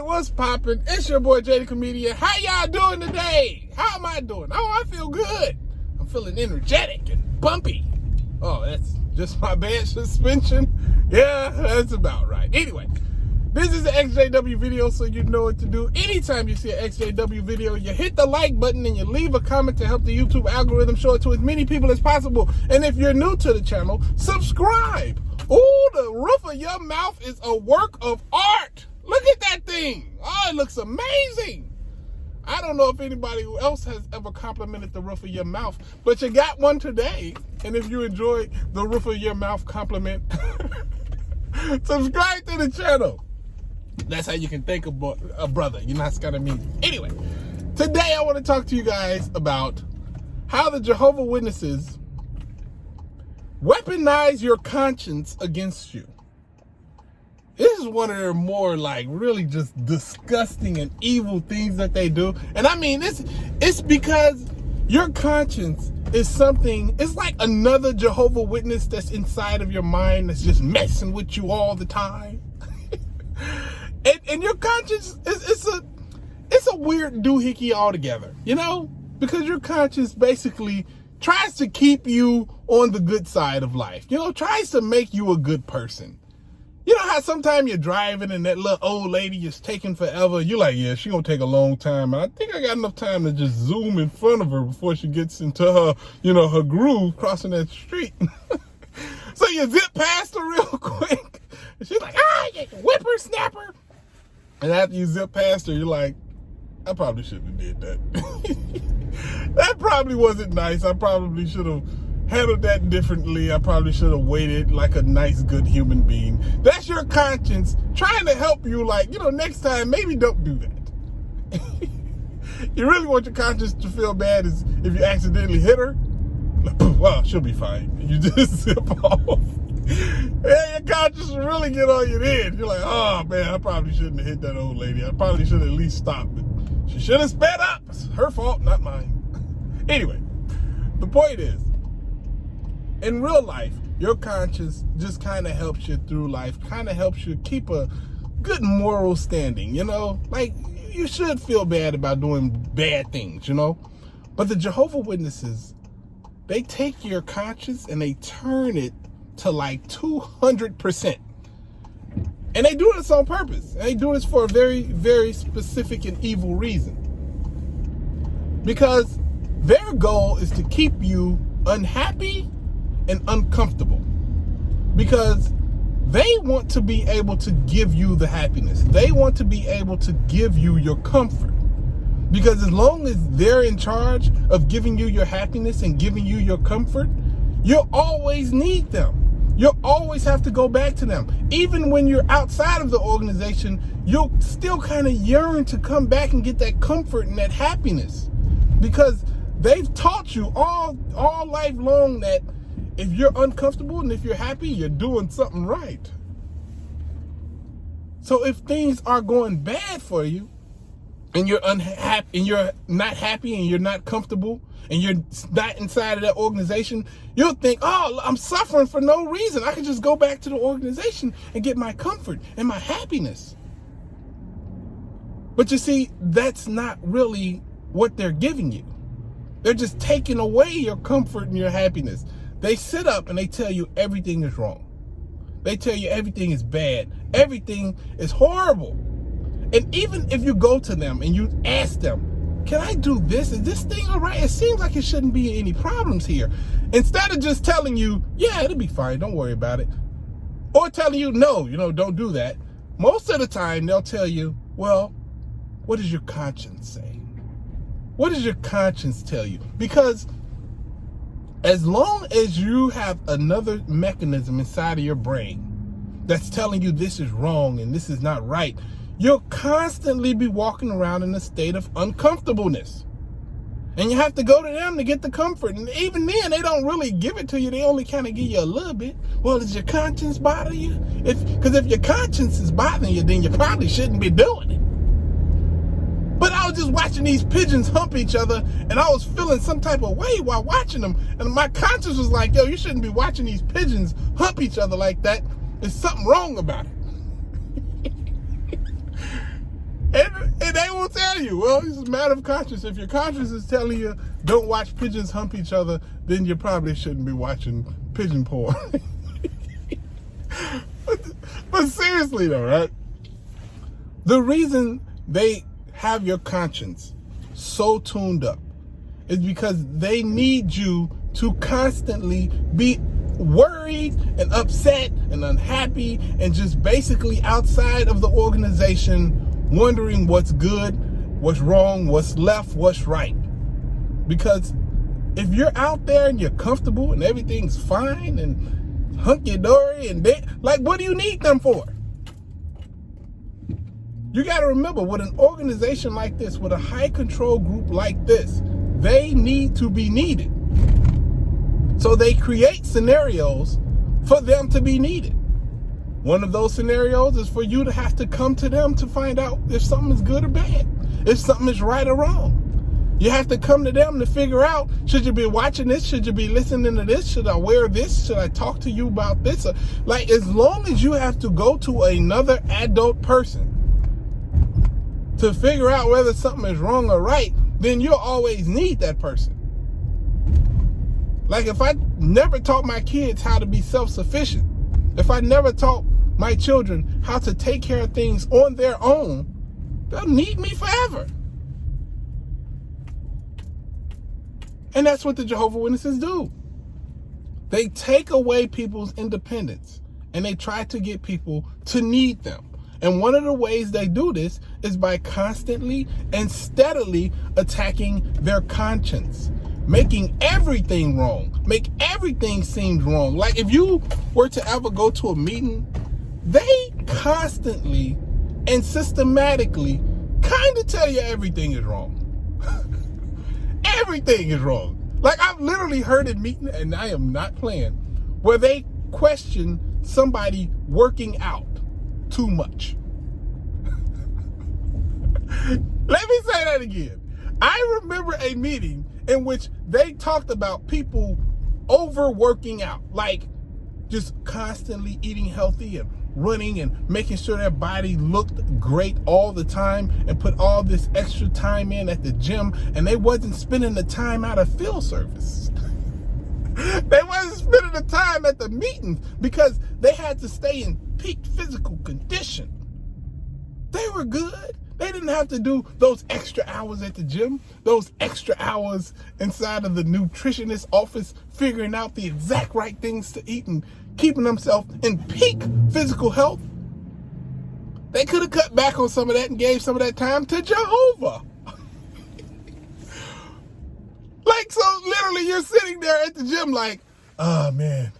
what's poppin'? It's your boy Jay the Comedian. How y'all doing today? How am I doing? Oh, I feel good. I'm feeling energetic and bumpy. Oh, that's just my bad suspension? Yeah, that's about right. Anyway, this is an ExJw video, so you know what to do. Anytime you see an ExJw video, you hit the like button and you leave a comment to help the YouTube algorithm show it to as many people as possible. And if you're new to the channel, subscribe. Ooh, the roof of your mouth is a work of art. Look at that thing. Oh, it looks amazing. I don't know if anybody else has ever complimented the roof of your mouth, but you got one today. And if you enjoyed the roof of your mouth compliment, subscribe to the channel. That's how you can thank a brother. You're not gonna mean it. Anyway, today I want to talk to you guys about how the Jehovah Witnesses weaponize your conscience against you. This is one of their more like really just disgusting and evil things that they do. And I mean, it's because your conscience is something, it's like another Jehovah Witness that's inside of your mind that's just messing with you all the time. and your conscience, it's a weird doohickey altogether, you know? Because your conscience basically tries to keep you on the good side of life. You know, tries to make you a good person. You know how sometimes you're driving and that little old lady is taking forever? You're like, yeah, she gonna take a long time. And I think I got enough time to just zoom in front of her before she gets into her, her groove crossing that street. So you zip past her real quick. And she's like, you whippersnapper. And after you zip past her, you're like, I probably shouldn't have did that. That probably wasn't nice. I probably should have handled that differently. I probably should have waited like a nice, good human being. That's your conscience trying to help you, like, next time, maybe don't do that. You really want your conscience to feel bad is if you accidentally hit her. Like, well, she'll be fine. You just zip off. Yeah, your conscience will really get on your head. You're like, oh man, I probably shouldn't have hit that old lady. I probably should have at least stopped it. She should have sped up. It's her fault, not mine. Anyway, the point is, in real life, your conscience just kind of helps you through life, kind of helps you keep a good moral standing, Like, you should feel bad about doing bad things, But the Jehovah Witnesses, they take your conscience and they turn it to like 200%. And they do this on purpose. And they do this for a very, very specific and evil reason. Because their goal is to keep you unhappy and uncomfortable, because they want to be able to give you the happiness. They want to be able to give you your comfort, because as long as they're in charge of giving you your happiness and giving you your comfort, you'll always need them. You'll always have to go back to them. Even when you're outside of the organization, you'll still kind of yearn to come back and get that comfort and that happiness, because they've taught you all life long that if you're uncomfortable and if you're happy, you're doing something right. So if things are going bad for you and you're unhappy and you're not happy and you're not comfortable and you're not inside of that organization, you'll think, oh, I'm suffering for no reason. I can just go back to the organization and get my comfort and my happiness. But you see, that's not really what they're giving you. They're just taking away your comfort and your happiness. They sit up and they tell you everything is wrong. They tell you everything is bad. Everything is horrible. And even if you go to them and you ask them, can I do this? Is this thing all right? It seems like it shouldn't be any problems here. Instead of just telling you, yeah, it'll be fine, don't worry about it. Or telling you, no, don't do that. Most of the time they'll tell you, well, what does your conscience say? What does your conscience tell you? Because as long as you have another mechanism inside of your brain that's telling you this is wrong and this is not right, you'll constantly be walking around in a state of uncomfortableness. And you have to go to them to get the comfort. And even then, they don't really give it to you. They only kind of give you a little bit. Well, does your conscience bother you? Because if your conscience is bothering you, then you probably shouldn't be doing it. But I was just watching these pigeons hump each other, and I was feeling some type of way while watching them. And my conscience was like, yo, you shouldn't be watching these pigeons hump each other like that. There's something wrong about it. tell you, well, it's a matter of conscience. If your conscience is telling you don't watch pigeons hump each other, then you probably shouldn't be watching pigeon porn. But seriously though, right? The reason they have your conscience so tuned up is because they need you to constantly be worried and upset and unhappy and just basically outside of the organization, wondering what's good, what's wrong, what's left, what's right. Because if you're out there and you're comfortable and everything's fine and hunky-dory and like, what do you need them for? You got to remember, with an organization like this, with a high control group like this, they need to be needed. So they create scenarios for them to be needed. One of those scenarios is for you to have to come to them to find out if something is good or bad, if something is right or wrong. You have to come to them to figure out, should you be watching this? Should you be listening to this? Should I wear this? Should I talk to you about this? Like, as long as you have to go to another adult person to figure out whether something is wrong or right, then you'll always need that person. Like, if I never taught my kids how to be self-sufficient, if I never taught my children how to take care of things on their own, they'll need me forever. And that's what the Jehovah Witnesses do. They take away people's independence and they try to get people to need them. And one of the ways they do this is by constantly and steadily attacking their conscience, making everything wrong, make everything seem wrong. Like, if you were to ever go to a meeting, they constantly and systematically kind of tell you everything is wrong. Everything is wrong. Like, I've literally heard a meeting, and I am not playing, where they question somebody working out too much. Let me say that again. I remember a meeting in which they talked about people overworking out, like just constantly eating healthy and running and making sure their body looked great all the time and put all this extra time in at the gym, and they wasn't spending the time out of field service. They wasn't spending the time at the meetings because they had to stay in peak physical condition. They were good. They didn't have to do those extra hours at the gym, those extra hours inside of the nutritionist office, figuring out the exact right things to eat and keeping themselves in peak physical health. They could have cut back on some of that and gave some of that time to Jehovah. Like, so literally you're sitting there at the gym like, oh man,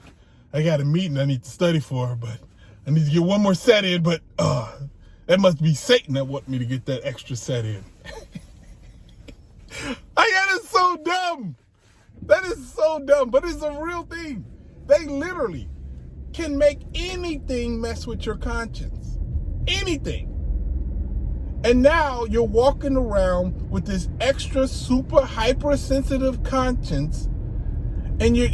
I got a meeting I need to study for, but I need to get one more set in, but that must be Satan that want me to get that extra set in. That is so dumb. That is so dumb, but it's a real thing. They literally can make anything mess with your conscience. Anything. And now you're walking around with this extra super hypersensitive conscience, and you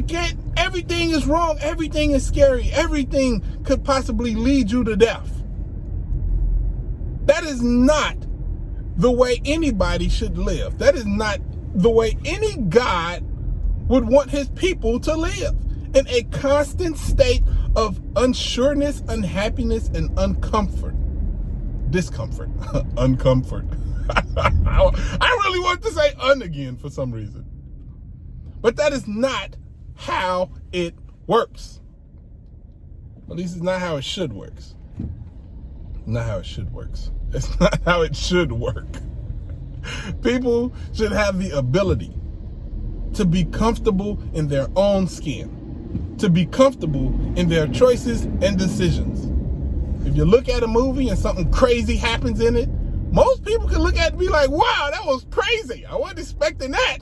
can't, everything is wrong, everything is scary, everything could possibly lead you to death. That is not the way anybody should live. That is not the way any God would want his people to live, in a constant state of unsureness, unhappiness, and discomfort. Uncomfort. I really want to say again for some reason. But that is not how it works. At least it's not how it should work. Not how it should work. It's not how it should work. People should have the ability to be comfortable in their own skin, to be comfortable in their choices and decisions. If you look at a movie and something crazy happens in it, most people can look at it and be like, wow, that was crazy. I wasn't expecting that.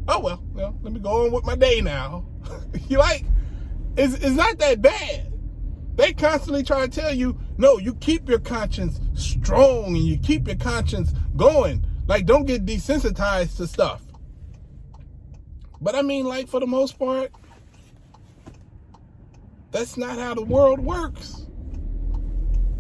Oh, well, let me go on with my day now. You like, it's not that bad. They constantly try to tell you, no, you keep your conscience strong and you keep your conscience going. Like, don't get desensitized to stuff. But I mean, like, for the most part, that's not how the world works.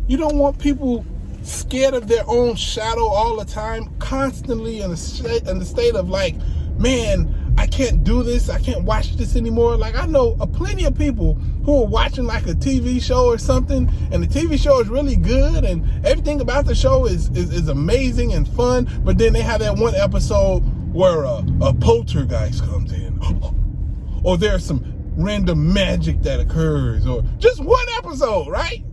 You don't want people scared of their own shadow all the time, constantly in the state of like, man, I can't do this, I can't watch this anymore. Like, I know plenty of people who are watching like a TV show or something, and the TV show is really good and everything about the show is amazing and fun, but then they have that one episode where a poltergeist comes in, or there's some random magic that occurs, or just one episode, right?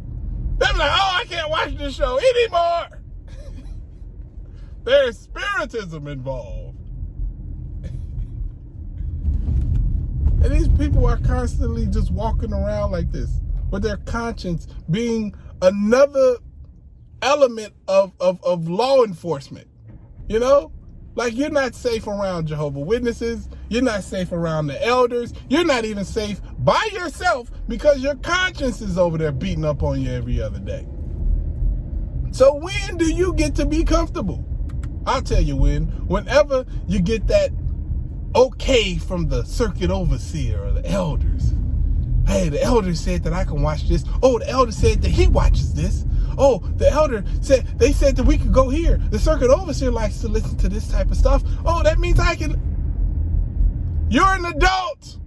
They're like, oh, I can't watch this show anymore. There's spiritism involved. And these people are constantly just walking around like this, with their conscience being another element of law enforcement. You know? Like, you're not safe around Jehovah's Witnesses. You're not safe around the elders. You're not even safe by yourself because your conscience is over there beating up on you every other day. So when do you get to be comfortable? I'll tell you when. Whenever you get that okay from the circuit overseer or the elders. Hey, the elder said that I can watch this. Oh, the elder said that he watches this. Oh, the elder said, they said that we could go here. The circuit overseer likes to listen to this type of stuff. Oh, that means I can. You're an adult.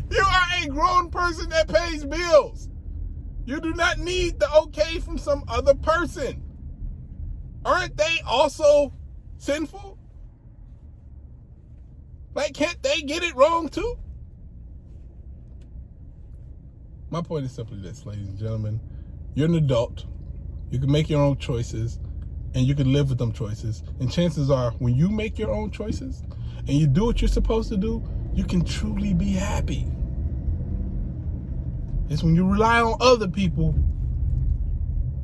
You are a grown person that pays bills. You do not need the okay from some other person. Aren't they also sinful? Like, can't they get it wrong too? My point is simply this, ladies and gentlemen. You're an adult. You can make your own choices, and you can live with them choices. And chances are, when you make your own choices, and you do what you're supposed to do, you can truly be happy. It's when you rely on other people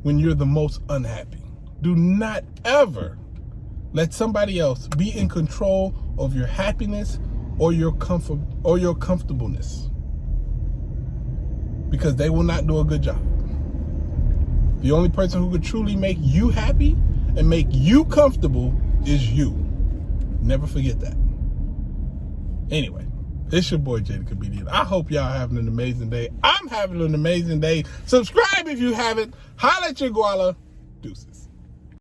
when you're the most unhappy. Do not ever let somebody else be in control of your happiness or your comfort or your comfortableness, because they will not do a good job. The only person who could truly make you happy and make you comfortable is you. Never forget that. Anyway, it's your boy Jay the Comedian. I hope y'all having an amazing day. I'm having an amazing day. Subscribe if you haven't. Holla at your guala. Deuces.